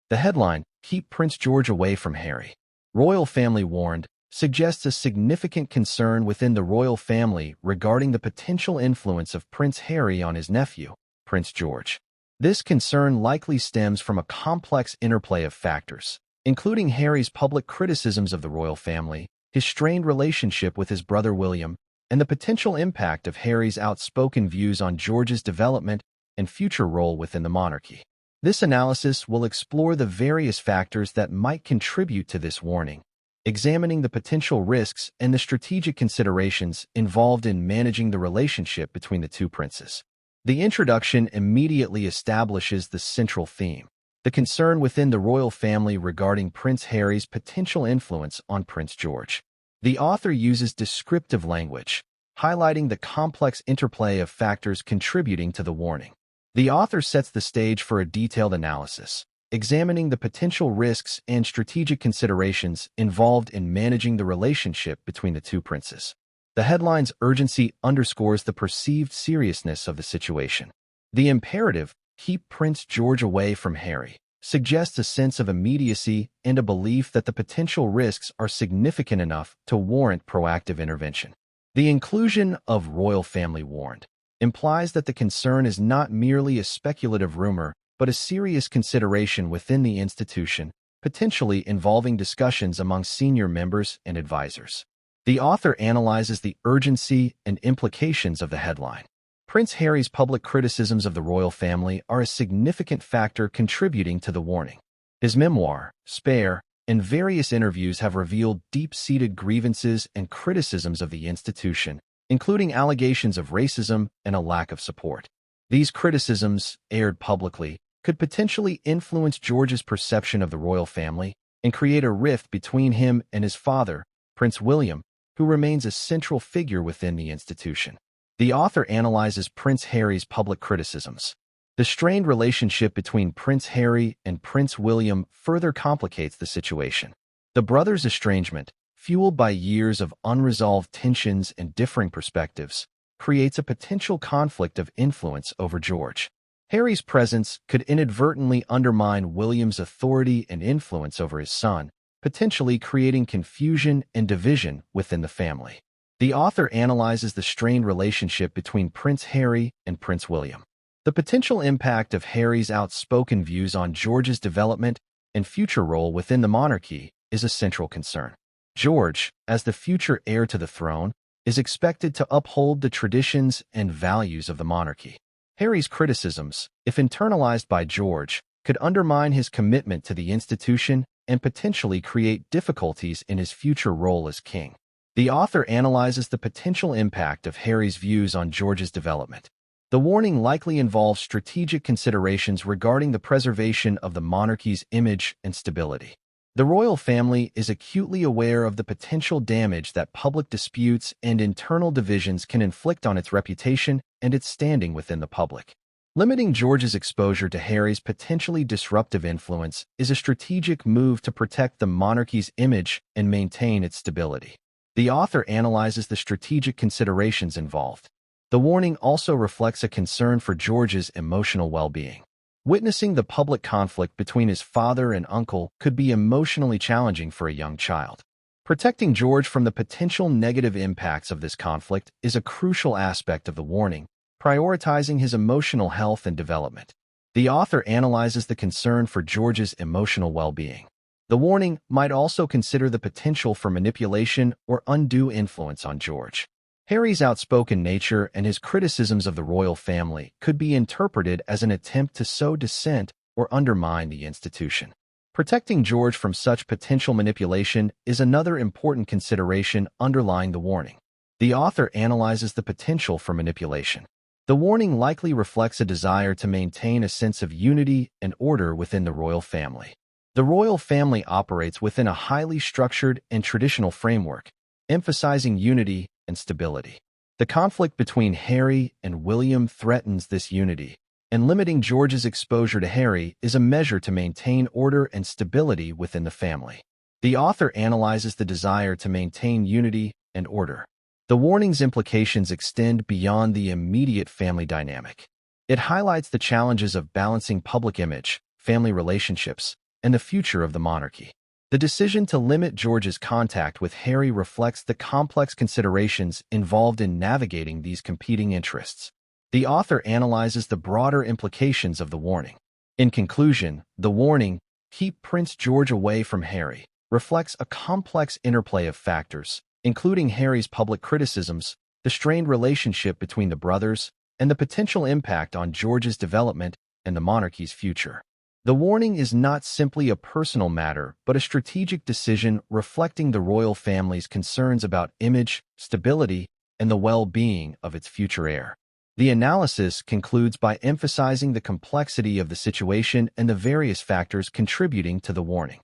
The headline, "Keep Prince George Away from Harry. Royal Family Warned," suggests a significant concern within the royal family regarding the potential influence of Prince Harry on his nephew, Prince George. This concern likely stems from a complex interplay of factors, including Harry's public criticisms of the royal family, his strained relationship with his brother William, and the potential impact of Harry's outspoken views on George's development and future role within the monarchy. This analysis will explore the various factors that might contribute to this warning, examining the potential risks and the strategic considerations involved in managing the relationship between the two princes. The introduction immediately establishes the central theme, the concern within the royal family regarding Prince Harry's potential influence on Prince George. The author uses descriptive language, highlighting the complex interplay of factors contributing to the warning. The author sets the stage for a detailed analysis, examining the potential risks and strategic considerations involved in managing the relationship between the two princes. The headline's urgency underscores the perceived seriousness of the situation. The imperative, "Keep Prince George away from Harry," suggests a sense of immediacy and a belief that the potential risks are significant enough to warrant proactive intervention. The inclusion of "Royal Family Warned" implies that the concern is not merely a speculative rumor, but a serious consideration within the institution, potentially involving discussions among senior members and advisors. The author analyzes the urgency and implications of the headline. Prince Harry's public criticisms of the royal family are a significant factor contributing to the warning. His memoir, Spare, and various interviews have revealed deep-seated grievances and criticisms of the institution, including allegations of racism and a lack of support. These criticisms, aired publicly, could potentially influence George's perception of the royal family and create a rift between him and his father, Prince William, who remains a central figure within the institution. The author analyzes Prince Harry's public criticisms. The strained relationship between Prince Harry and Prince William further complicates the situation. The brothers' estrangement, fueled by years of unresolved tensions and differing perspectives, creates a potential conflict of influence over George. Harry's presence could inadvertently undermine William's authority and influence over his son, potentially creating confusion and division within the family. The author analyzes the strained relationship between Prince Harry and Prince William. The potential impact of Harry's outspoken views on George's development and future role within the monarchy is a central concern. George, as the future heir to the throne, is expected to uphold the traditions and values of the monarchy. Harry's criticisms, if internalized by George, could undermine his commitment to the institution and potentially create difficulties in his future role as king. The author analyzes the potential impact of Harry's views on George's development. The warning likely involves strategic considerations regarding the preservation of the monarchy's image and stability. The royal family is acutely aware of the potential damage that public disputes and internal divisions can inflict on its reputation and its standing within the public. Limiting George's exposure to Harry's potentially disruptive influence is a strategic move to protect the monarchy's image and maintain its stability. The author analyzes the strategic considerations involved. The warning also reflects a concern for George's emotional well-being. Witnessing the public conflict between his father and uncle could be emotionally challenging for a young child. Protecting George from the potential negative impacts of this conflict is a crucial aspect of the warning, prioritizing his emotional health and development. The author analyzes the concern for George's emotional well-being. The warning might also consider the potential for manipulation or undue influence on George. Harry's outspoken nature and his criticisms of the royal family could be interpreted as an attempt to sow dissent or undermine the institution. Protecting George from such potential manipulation is another important consideration underlying the warning. The author analyzes the potential for manipulation. The warning likely reflects a desire to maintain a sense of unity and order within the royal family. The royal family operates within a highly structured and traditional framework, emphasizing unity and stability. The conflict between Harry and William threatens this unity, and limiting George's exposure to Harry is a measure to maintain order and stability within the family. The author analyzes the desire to maintain unity and order. The warning's implications extend beyond the immediate family dynamic. It highlights the challenges of balancing public image, family relationships, and the future of the monarchy. The decision to limit George's contact with Harry reflects the complex considerations involved in navigating these competing interests. The author analyzes the broader implications of the warning. In conclusion, the warning, "Keep Prince George away from Harry," reflects a complex interplay of factors, including Harry's public criticisms, the strained relationship between the brothers, and the potential impact on George's development and the monarchy's future. The warning is not simply a personal matter, but a strategic decision reflecting the royal family's concerns about image, stability, and the well-being of its future heir. The analysis concludes by emphasizing the complexity of the situation and the various factors contributing to the warning.